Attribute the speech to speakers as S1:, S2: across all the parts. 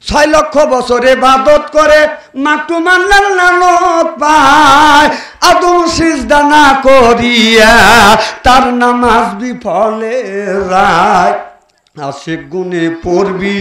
S1: 6 লক্ষ বছর ইবাদত করে মাকটু মানলার লানত পায় আদম সিজদা না করিয়া তার নামাজ বিফলে যায় আশিক গুনে পড়বি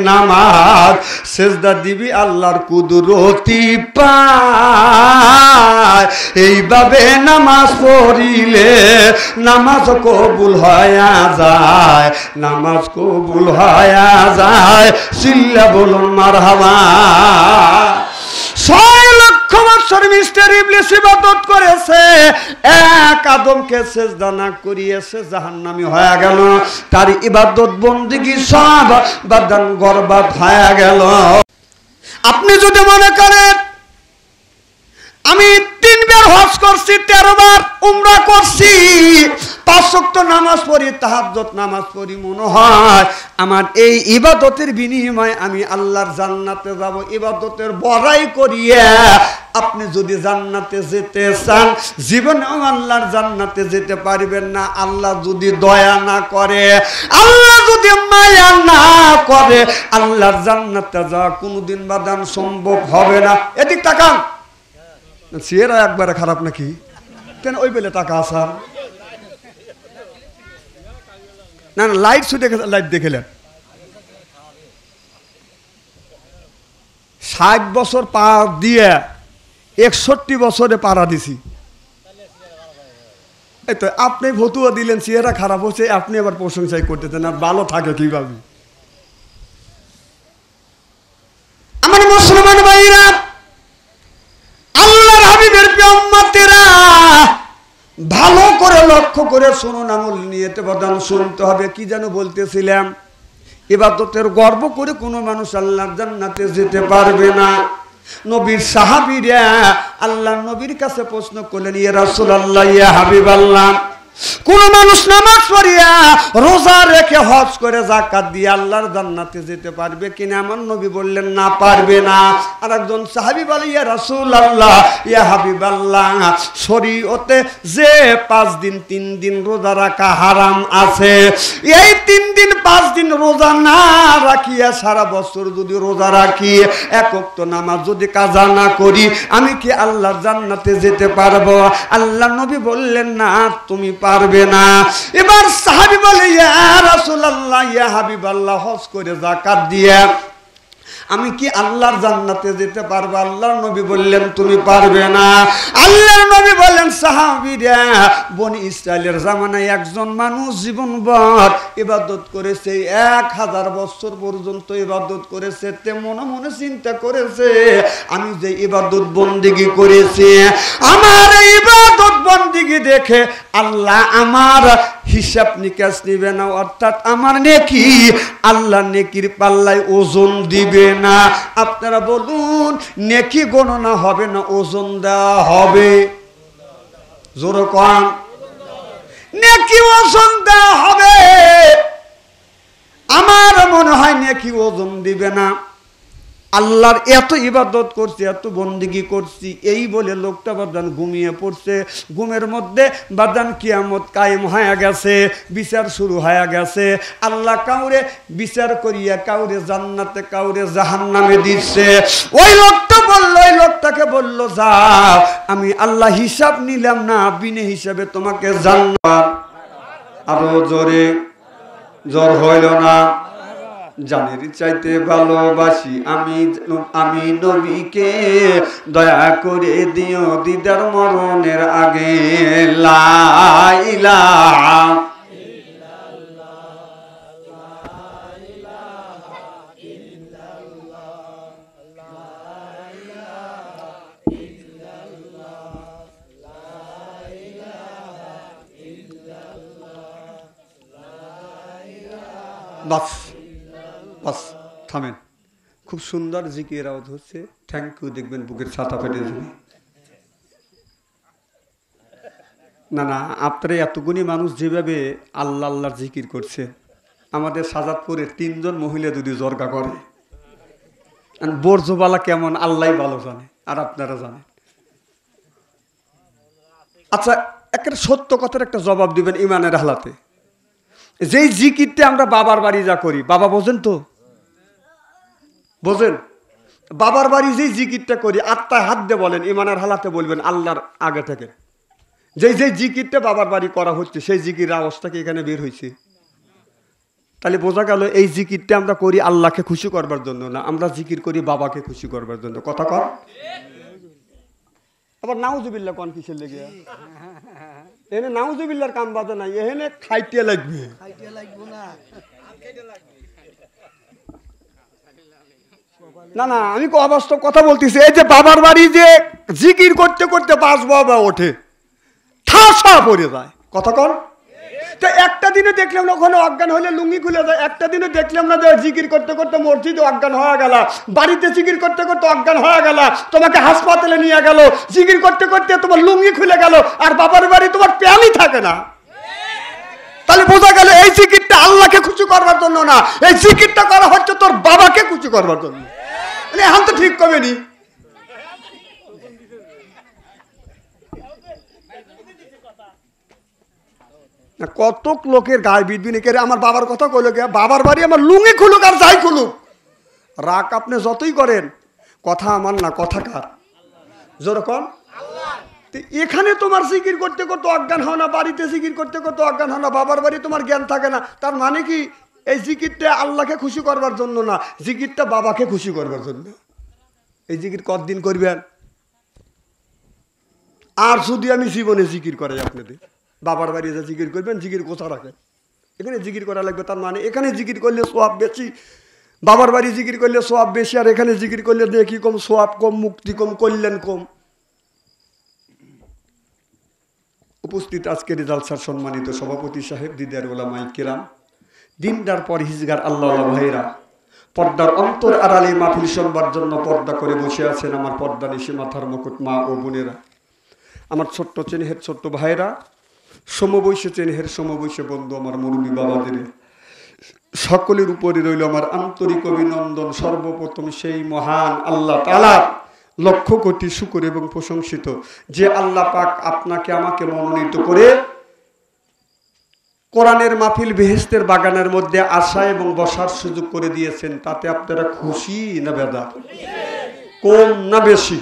S1: নামাজ সিজদা দিবি আল্লাহর কুদরতি পায় এইভাবে নামাজ পড়িলে নামাজ কবুল হয়া যায় নামাজ কবুল হয়া যায় চিল্লা বলুন মারহাবা 6 লক্ষ বছর মিস্টার ইবলিস ইবাদত করেছে এক আদমকে সিজদা না করিয়েছে জাহান্নামী হয়ে গেল তার ইবাদত বন্দেগী সব বাদান বরবাদ হয়ে গেল আপনি যদি মনে করেন আমি 3 বার হজ করছি 13 বার উমরা করছি 5 ওয়াক্ত নামাজ পড়ি তাহাজ্জুদ নামাজ পড়ি মনে হয় আমার এই ইবাদতের বিনিময়ে আমি আল্লাহর জান্নাতে যাব ইবাদতের বড়াই করিয়া আপনি যদি জান্নাতে যেতে চান জীবনেও আল্লাহর জান্নাতে যেতে পারবেন না আল্লাহ যদি দয়া না করে আল্লাহ যদি মায়া না করে আল্লাহর জান্নাতে যাওয়া কোনোদিন বাদান সম্ভব হবে না এদিক তাকান চেহারা একবারে খারাপ নাকি কেন ওই বেলে টাকা আসার না না লাইট শুধু লাইট দেখলেন 60 বছর পার দিয়ে 61 বছরে পাড়া দিছি এই তো আপনি ফতুয়া দিলেন চেহারা খারাপ হচ্ছে আপনি আবার প্রশংসাই করতেছেন আর ভালো থাকে কিভাবে আমার মুসলমান ভাইরা আল্লাহর হাবিবের উম্মতেরা ভালো করে লক্ষ্য করে শুনুন আমল নিয়তে বদান শুনতে হবে কি যেন বলতেছিলাম ইবাদতের গর্ব করে কোনো মানুষ আল্লাহর জান্নাতে যেতে পারবে না নবীর সাহাবীরা আল্লাহর নবীর কাছে প্রশ্ন করলেন ইয়া রাসূলুল্লাহ ইয়া হাবিবাল্লাহ কোন মানুষ নামাজ পড়িয়া রোজা রেখে হজ করে যাকাত দিয়ে আল্লাহর জান্নাতে যেতে পারবে কিনা আমার নবী বললেন না পারবে না আর একজন সাহাবী বলে ইয়া রাসূলুল্লাহ ইয়া হাবিবাল্লাহ শরীয়তে যে 5 দিন 3 দিন রোজা রাখা হারাম আছে এই 3 দিন 5 দিন রোজা না রাখিয়া সারা বছর যদি রোজা রাখি এক ওয়াক্ত নামাজ যদি কাজা না করি আমি কি আল্লাহর জান্নাতে যেতে পারবো আল্লাহর নবী বললেন না তুমি পারবে না এবার সাহাবী বলে ইয়া রাসূলুল্লাহ ইয়া হাবিবাল্লাহ হজ করে যাকাত দিয়ে আমি কি আল্লাহর জান্নাতে যেতে পারবো আল্লাহর নবী বললেন তুমি পারবে না আল্লাহর নবী বললেন সাহাবীরা বনি ইসরাইলের জামানায় একজন মানুষ জীবনভর ইবাদত করেছে 1000 বছর পর্যন্ত ইবাদত করেছে তে মনে মনে চিন্তা করেছে আমি যে ইবাদত বন্দেগী করেছি আমার ইবাদত বন্দেগী দেখে আল্লাহ আমার হিসাব নিকাশ নিবে না অর্থাৎ আমার নেকি আল্লাহ নেকির পাল্লায় ওজন দিবে না আপনারা বলুন নেকি গণনা হবে না ওজন দেওয়া হবে জোরে কোন নেকি ওজন দেওয়া হবে আমার মনে হয় নেকি ওজন দিবে না আল্লাহর এত ইবাদত করছি এত বন্দেগী করছি এই বলে লোকটা বাদান ঘুমিয়ে পড়ছে ঘুমের মধ্যে বাদান কিয়ামত কায়েম হয়ে গেছে বিচার শুরু হয়ে গেছে আল্লাহ কাউরে বিচার করিয়া কাউরে জান্নাতে কাউরে জাহান্নামে দিচ্ছে ওই লোকটাকে বলল যাও আমি আল্লাহ হিসাব নিলাম না বিনা হিসাবে তোমাকে জান্নাত আরো জোরে জ্বর হইল না জানের চাইতে ভালোবাসি আমি নবীকে দয়া করে দিও দিদার মরণের আগে লা ইলাহা বাস বাস থামেন খুব সুন্দর জিকির আওয়াজ হচ্ছে থ্যাংক ইউ দেখবেন বুকের ছাতা ফেটে যাবে না না আপনারা এতগুনি মানুষ যেভাবে আল্লাহ আল্লাহর জিকির করছে আমাদের সাজাদপুরের 3 জন মহিলা যদি জর্গা করে বর্জবালা কেমন আল্লাহ ভালো জানে আর আপনারা জানেন আচ্ছা একটা সত্য কথার একটা জবাব দিবেন ইমানের হালাতে যেই জিকিরটা আমরা বাবার বাড়ি যা করি বাবা বোঝেন তো বোঝেন? বাবার বাড়ি যেই জিকিরটা করি আত্মায় হাত দিয়ে বলেন, ইমানের হালাতে বলবেন আল্লাহর আগে থেকে, যেই জিকিরটা বাবার বাড়ি করা হচ্ছে সেই জিকির আওয়াজটা কি এখানে বের হয়েছে? তাহলে বোঝা গেল এই জিকিরটা আমরা করি আল্লাহকে খুশি করবার জন্য না, আমরা জিকির করি বাবাকে খুশি করবার জন্য। কথা কর। আবার নাউজুবিল্লাহ কোন কিসের লেগে? এনে নাউজুবিল্লাহর কাম বাজে নাই, এখানে খাইতে লাগবে। না না, আমি অবাস্তব কথা বলতেছি। এই যে বাবার বাড়ি যে জিকির করতে করতে বাস বাবা ওঠে, ঠাসা পড়ে যায়। কথা কন। তো একটা দিনে দেখলাম না ওখানে অজ্ঞান হলে লুঙ্গি খুলে যায়, একটা দিনে দেখলাম না যে জিকির করতে করতে মসজিদে অজ্ঞান হয়ে গেল, বাড়িতে জিকির করতে করতে অজ্ঞান হয়ে গেল, তোমাকে হাসপাতালে নিয়ে গেল, জিকির করতে করতে তোমার লুঙ্গি খুলে গেল, আর বাবার বাড়ি তোমার প্যানই থাকে না। তাহলে বোঝা গেল এই জিকিরটা আল্লাহকে খুশি করবার জন্য না, এই জিকিরটা করা হচ্ছে তোর বাবাকে খুশি করবার জন্য। এখন তো ঠিক কবে নি? কত লোকের গায়ে বিদবিনে কে আমার বাবার কথা কইল কে, বাবার বাড়ি আমার লুঙ্গি খুলুক আর যাই খুলুক, রাগ আপনি যতই করেন, কথা আমার না, কথা কার? যেরকম এখানে তোমার জিকির করতে করতে অজ্ঞান হও না, বাড়িতে জিকির করতে করতে অজ্ঞান হও না, বাবার বাড়ি তোমার জ্ঞান থাকে না, তার মানে কি এই জিকিরটা আল্লাহকে খুশি করবার জন্য না, জিকিরটা বাবাকে খুশি করবার জন্য। এই জিকির কতদিন করবেন? আর যদি আমি জীবনে জিকির করাই আপনাদের, বাবার বাড়ি যা জিকির করবেন, জিকির কোথা রাখেন, এখানে জিকির করা লাগবে, তার মানে এখানে জিকির করলে সোয়াব বেশি, বাবার বাড়ি জিকির করলে সোয়াব বেশি, আর এখানে জিকির করলে দেখি কম, সোয়াব কম, মুক্তি কম, কল্যাণ কম। উপস্থিত আজকের জালসার সম্মানিত সভাপতি সাহেব, দিদার ওলামায়ে কেরাম, দিনদার পরহেজগার আল্লাহ ভাইরা, পর্দার অন্তর আড়ালে মাহফিল শুনবার জন্য পর্দা করে বসে আছেন আমার পর্দা নিশি মাথার মুকুট মা ও বোনেরা, আমার ছোট্ট চেনেহের ছোট্ট ভাইরা, সমবয়সী চেনেহের সমবয়সী বন্ধু, আমার মুরব্বী বাবাদের, সকলের উপরে রইল আমার আন্তরিক অভিনন্দন। সর্বপ্রথম সেই মহান আল্লাহ তাআলা লক্ষ কোটি শুকর এবং প্রশংসিত, যে আল্লাহ পাক আপনাকে আমাকে মনোনীত করে কোরআনের মাহফিল বেহেশতের বাগানের মধ্যে আসা এবং বসার সুযোগ করে দিয়েছেন। তাতে আপনারা খুশি না বেজার? কম না বেশি?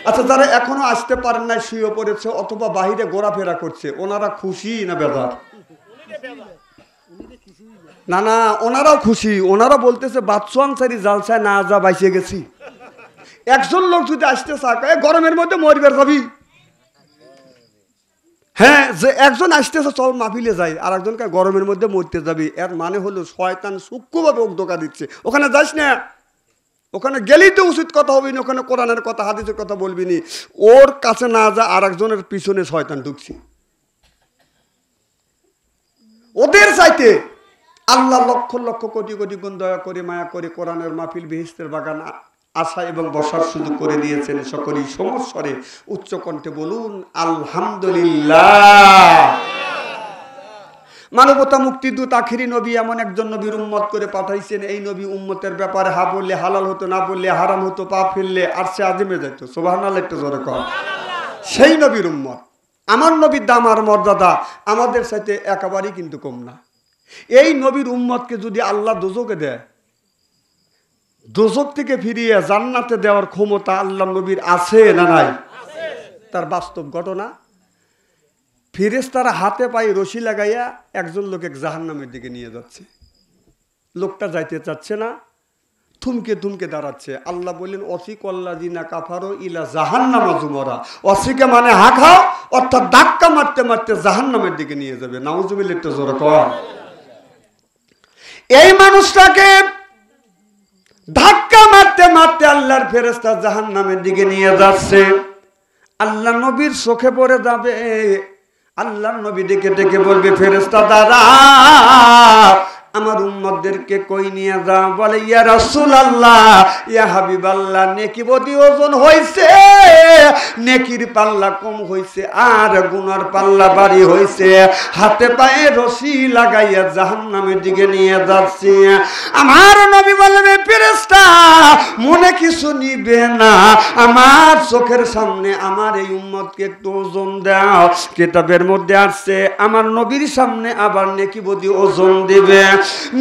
S1: আচ্ছা, যারা এখনো আসতে পারেন নাই, শুয়ে পড়েছে অথবা বাহিরে ঘোরাফেরা করছে, ওনারা খুশি না বেজার? না না, ওনারাও খুশি। ওনারা বলতেছে বাদশা আনসারি জালসায় না যা বাইসে গেছি। একজন লোক যদি আসতে চায় গরমের মধ্যে মরবে যাবি, হ্যাঁ, যে একজন আসতেছে চল মাহফিলে যাই, আর একজনকে গরমের মধ্যে মরতে যাবি, এর মানে হলো শয়তান সূক্ষ্মভাবে ওকে ধোঁকা দিচ্ছে। ওখানে যাস না, ওখানে গেলেই তো উচিত কথা হবি না, ওখানে কোরআনের কথা হাদিসের কথা বলবি নি, ওর কাছে না যা, আর একজনের পিছনে শয়তান ঢুকছে। ওদের চাইতে আল্লাহ লক্ষ লক্ষ কোটি কোটি গুণ দয়া করে মায়া করে কোরআনের মাহফিল বেহেশতের বাগান আসা এবং বসার সুযোগ করে দিয়েছেন। সকলেই সমস্বরে উচ্চ কণ্ঠে বলুন আলহামদুলিল্লাহ। মানবতা মুক্তিদূত আখিরি নবী এমন একজন নবীর উম্মত করে পাঠাইছেন, এই নবী উম্মতের ব্যাপারে হা বললে হালাল হতো, না বললে হারাম হতো, পা ফেললে আরশে আজিমে যেত। সুবহানাল্লাহ, একটু জোরে কর। সেই নবীর উম্মত, আমার নবীর দাম আর মর্যাদা আমাদের সাথে একেবারেই কিন্তু কম না। এই নবীর উম্মতকে যদি আল্লাহ দোজকে দেয়, দোজক থেকে ফিরিয়ে জান্নাতে দেওয়ার ক্ষমতা আল্লাহ নবীর আছে না নাই? তার বাস্তব ঘটনা, ফেরেশতারা হাতে পায়ে রশি লাগাইয়া একজন লোক জাহান্নামের দিকে নিয়ে যাচ্ছে। লোকটা যাইতে চাচ্ছে না, থুমকে থুমকে দাঁড়াচ্ছে। আল্লাহ বললেন অসিকাল্লাযিনা কাফারু ইলা জাহান্নামা যুমরা। অসিকে মানে হাঁকাও, অর্থাৎ ধাক্কা মারতে মারতে জাহান্নামের দিকে নিয়ে যাবে। নাউজুবিল্লাহ, একটু জোরে কর। এই মানুষটাকে ধাক্কা মারতে মারতে আল্লাহর ফেরেশতা জাহান্নামের দিকে নিয়ে যাচ্ছে। আল্লাহ নবীর চোখে পড়ে যাবে। আল্লাহর নবী ডেকে ডেকে বলবে ফেরেশতা দাদা আমার উম্মতদেরকে কই নিয়ে যা। বলে ইয়া রাসূলুল্লাহ, ইয়া হাবিবাল্লাহ, নেকি বদি ওজন হইছে, নেকির পাল্লা কম হইছে, আর গুনার পাল্লা ভারী হইছে। হাতে পায়ে রশি লাগাইয়া জাহান্নামের দিকে নিয়ে যাচ্ছে। আমার নবী বলবে ফেরেশতা মনে কি কিছু নিবে না। আমার চোখের সামনে আমার এই উম্মতকে একটু ওজন দাও। কিতাবের মধ্যে আসছে আমার নবীর সামনে আবার নেকি বদি ওজন দিবে,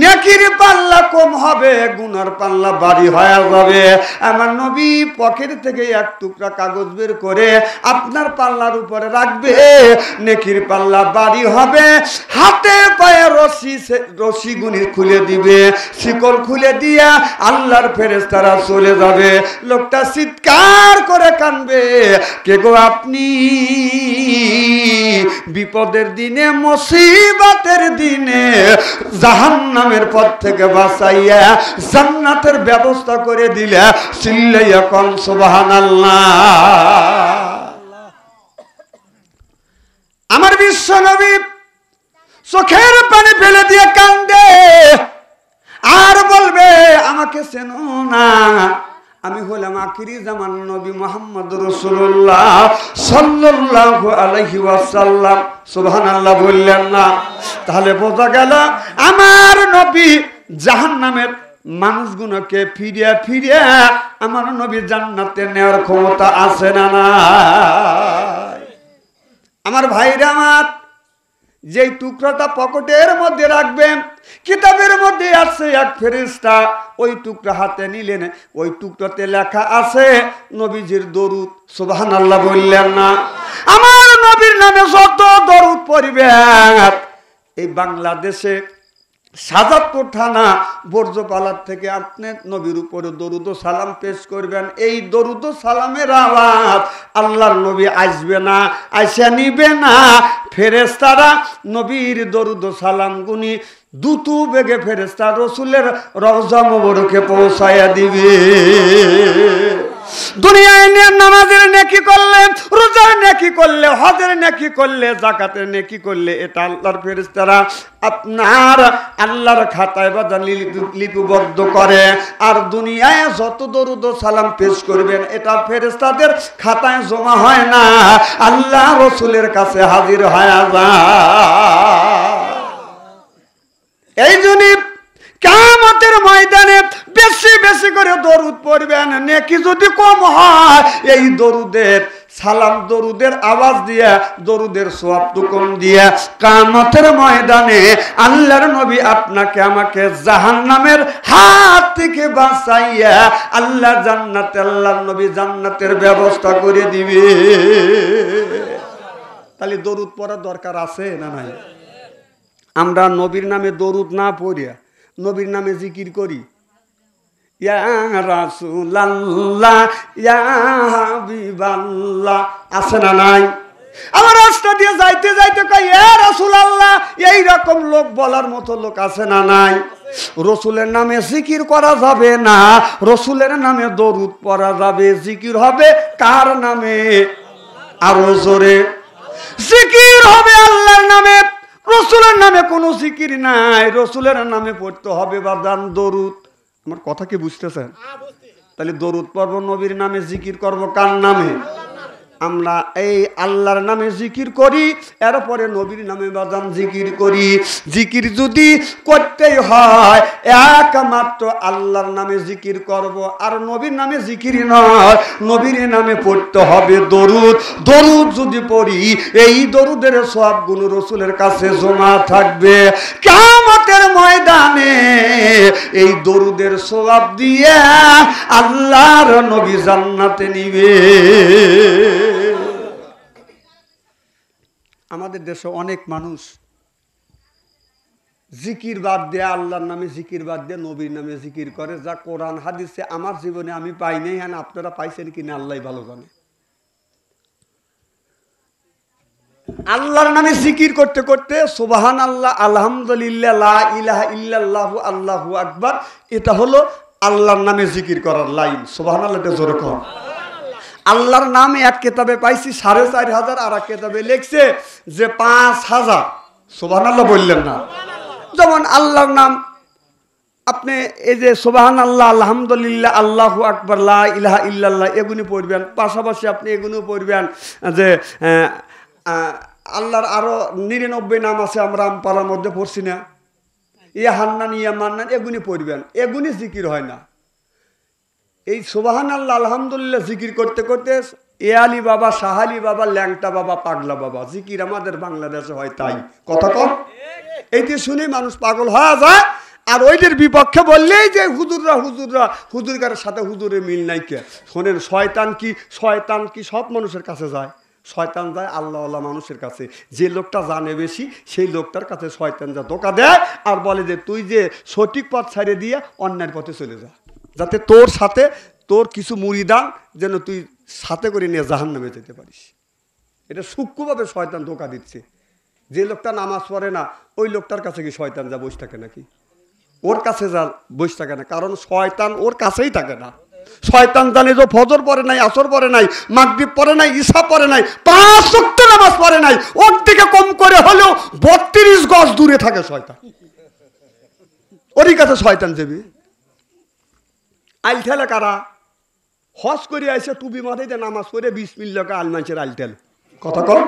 S1: নেকির পাল্লা কম হবে, গুনার পাল্লা ভারী হয়ে যাবে। আমার নবী পকেট থেকে এক টুকরা কাগজ বের করে আপনার পাল্লার উপরে রাখবে, নেকির পাল্লা ভারী হবে। হাতে পায়ে রশি গুনি খুলে দিবে, শিকল খুলে দিয়া আল্লাহর ফেরেশতারা চলে যাবে। লোকটা চিৎকার করে কাঁদবে, কে গো আপনি? বিপদের দিনে, মুসিবতের দিনে জাহান্নামের পথ থেকে বাঁচাইয়া জান্নাতের ব্যবস্থা করে দিলে চিল্লাইয়া কোন সুবহানাল্লাহ। আমার বিশ্ব নবী চোখের পানি ফেলে দিয়ে কান্দে আর বলবে, আমাকে চেনো না? আমি হলাম আখিরি জামান নবী মুহাম্মদ রাসূলুল্লাহ সাল্লাল্লাহু আলাইহি ওয়াসাল্লাম। সুবহানাল্লাহ বললেন না? তাহলে বোঝা গেল আমার নবী জাহান্নামের মানুষগুলোকে ফিরিয়ে ফিরিয়ে আমার নবী জান্নাতে নেওয়ার ক্ষমতা আছে না নাই? আমার ভাইরা আমার, যেই টুকরাটা পকেটের মধ্যে রাখবেন, কিতাবের মধ্যে আছে এক ফেরেশতা ওই টুকরা হাতে নিলেন, ওই টুকরাতে লেখা আছে নবীজির দরুদ। সুবহানাল্লাহ বললেন না? আমার নবীর নামে যত দরুদ পড়বেন, এই বাংলাদেশে সাজাদপুর থানা বর্জপালার থেকে আপনি নবীর উপরে দরুদ ও সালাম পেশ করবেন। এই দরুদ ও সালামের আওয়াজ আল্লাহর নবী আসবে না, আইসা নিবে না। ফেরেশতারা নবীর দরুদ ও সালাম গুনি দুতু বেগে ফেরেশতা রসুলের রওজা মোবারকে পৌঁছায়া দিবে। দুনিয়ায় নামাজের নেকি করলে, রোজার নেকি করলে, হজের নেকি করলে, যাকাতের নেকি করলে, এটা আল্লাহর ফেরেশতারা আপনার আল্লাহর খাতায় বাজা লিপিবদ্ধ করে। আর দুনিয়ায় যত দরুদ ও সালাম পেশ করবেন, এটা ফেরেশতাদের খাতায় জমা হয় না, আল্লাহ রসুলের কাছে হাজির হয়ে যায়। এই জন্য কিয়ামতের ময়দানে বেশি বেশি করে দরুদ পড়বেন। নেকি যদি কম হয়, এই দরুদের সালাম, দরুদের আওয়াজ দিয়ে, দরুদের সওয়াবটু কম দিয়ে কিয়ামতের ময়দানে আল্লাহর নবী আপনাকে আমাকে জাহান্নামের হাত থেকে বাঁচাইয়া আল্লাহ জান্নাতে, আল্লাহর নবী জান্নাতের ব্যবস্থা করে দিবে। তাহলে দরুদ পড়ার দরকার আছে না নাই? আমরা নবীর নামে দরুদ না পড়িয়া নবীর নামে জিকির করি, ইয়া রাসূলুল্লাহ, ইয়া হাবিবাল্লাহ, আছে না নাই? আমার রাস্তা দিয়ে যাইতে যাইতে কই ইয়া রাসূলুল্লাহ, এই রকম লোক বলার মতো লোক আছে না নাই? রসুলের নামে জিকির করা যাবে না, রসুলের নামে দরুদ পড়া যাবে। জিকির হবে কার নামে? আরো জোরে জিকির হবে আল্লাহর নামে। রসুলের নামে কোনো জিকির নাই, রসুলের নামে পড়তে হবে বাদান দরুদ। আমার কথা কি বুঝতেছেন? তাহলে দরুদ পড়ব, নবীর নামে জিকির করব কার নামে? আমরা এই আল্লাহর নামে জিকির করি, এরপরে নবীর নামে বাদান জিকির করি। জিকির যদি করতেই হয় একমাত্র আল্লাহর নামে জিকির করব, আর নবীর নামে জিকির নয়, নবীর নামে পড়তে হবে দরুদ। দরুদ যদি পড়ি, এই দরুদের সওয়াবগুলো রসুলের কাছে জমা থাকবে। কিয়ামতের ময়দানে এই দরুদের সওয়াব দিয়ে আল্লাহর নবী জান্নাতে নিবে। আমাদের দেশে অনেক মানুষ জিকির বাদ দিয়ে, আল্লাহর নামে জিকির বাদ দিয়ে নবীর নামে জিকির করে, যা কোরআন হাদিসে আমার জীবনে আমি পাই নাই। হ্যাঁ, আপনারা পাইছেন কিনা আল্লাহ ভালো জানে। আল্লাহর নামে জিকির করতে করতে সুবহানাল্লাহ, আলহামদুলিল্লাহ, লা ইলাহা ইল্লাল্লাহু, আল্লাহু আকবার, এটা হলো আল্লাহর নামে জিকির করার লাইন। সুবহানাল্লাহটা জোরে কর। আল্লাহর নাম এক কিতাবে পাইছি ৪৫০০, আর এক কিতাবে লিখছে যে ৫০০০। সুবহানাল্লাহ বললেন না? যেমন আল্লাহর নাম আপনি এই যে সুবহানাল্লাহ, আলহামদুলিল্লাহ, আল্লাহু আকবার, লা ইলাহা ইল্লাল্লাহ, এগুলি পড়বেন। পাশাপাশি আপনি এগুলো পড়বেন যে আল্লাহর আরো ৯৯ নাম আছে, আমরা পাড়ার মধ্যে পড়ছি না, ইয়া হান্নান, ইয়া মান্নান, এগুলি পড়বেন। এগুলি জিকির হয় না। এই সুবহানাল্লাহ আলহামদুলিল্লাহ জিকির করতে করতে এ আলী বাবা, শাহ আলী বাবা, ল্যাংটা বাবা, পাগলা বাবা, জিকির আমাদের বাংলাদেশে হয় তাই। কথা কম, এইটি শুনে মানুষ পাগল হয়ে যায়। আর ওইদের বিপক্ষে বললেই যে হুজুরের সাথে হুজুরের মিল নাই কে। শোনেন, শয়তান কি সব মানুষের কাছে যায়? শয়তান যায় আল্লাহ আল্লাহ মানুষের কাছে। যে লোকটা জানে বেশি সেই লোকটার কাছে শয়তান যা ধোঁকা দেয় আর বলে যে তুই যে সঠিক পথ ছাড়িয়ে দিয়ে অন্যায়ের পথে চলে যা, যাতে তোর সাথে তোর কিছু মুরিদান যেন তুই সাথে করে নিয়ে জাহান্নামে যেতে পারিস। এটা সূক্ষ্মভাবে শয়তান ধোঁকা দিচ্ছে। যে লোকটা নামাজ পড়ে না ওই লোকটার কাছে কি শয়তান যা বসে থাকে নাকি? ওর কাছে যা বসে থাকে না, কারণ শয়তান ওর কাছেই থাকে না। শয়তান জানে যে ফজর পড়ে নাই, আসর পড়ে নাই, মাগরিব পড়ে নাই, ঈশা পড়ে নাই, 5 ওয়াক্ত নামাজ পড়ে নাই, ওর থেকে কম করে হলেও 32 গজ দূরে থাকে শয়তান। ওরই কাছে শয়তান যাবে। আইল ঠেলে কারা? হজ করে আইসে টুপি মাথায় দিয়ে নামাজ পড়ে বিসমিল্লাহ আল মানুষের আইল ঠেলে। কথা কম।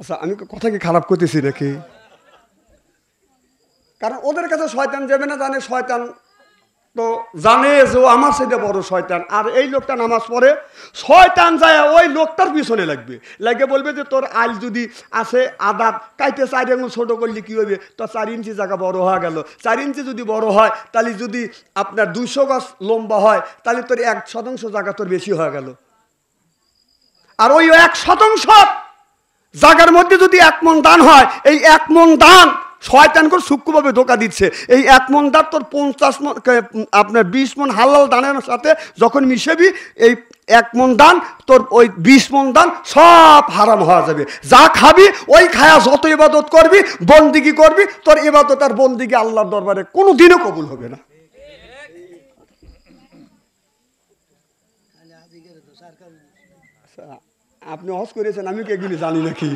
S1: আচ্ছা, আমি কথা কি খারাপ করতেছি নাকি? কারণ ওদের কাছে শয়তান যাবে না, জানে শয়তান তো জানে যে আমার সাথে বড় শয়তান। আর এই লোকটা নামাজ পড়ে, শয়তান যায় ওই লোকটার পিছনে লাগবে, লাগে বলবে যে তোর আইল যদি আছে আদাত কাইতে 4 আঙুল ছোট করলে কি হবে, তোর 4 ইঞ্চি জায়গা বড় হয়ে গেল। 4 ইঞ্চি যদি বড় হয় তাহলে যদি আপনার 200 গজ লম্বা হয় তাহলে তোর 1% জায়গা তোর বেশি হয়ে গেল। আর ওই 1% জায়গার মধ্যে যদি 1 মণ দান হয়, এই 1 মণ দান শয়তান করে সূক্ষ্মভাবে ধোঁকা দিচ্ছে। এই 1 মণ দান তোর 50 মণ আপনার 20 মণ হালাল দানের সাথে যখন মিশাবি, এই 1 মণ দান তোর ওই 20 মণ দান সব হারাম হয়ে যাবে। যা খাবি ওই খায়া যত ইবাদত করবি, বন্দিগি করবি, তোর ইবাদত আর বন্দিগি আল্লাহর দরবারে কোনোদিনও কবুল হবে না। আপনি হজ করেছেন, আমি কি এগুলি জানি নাকি?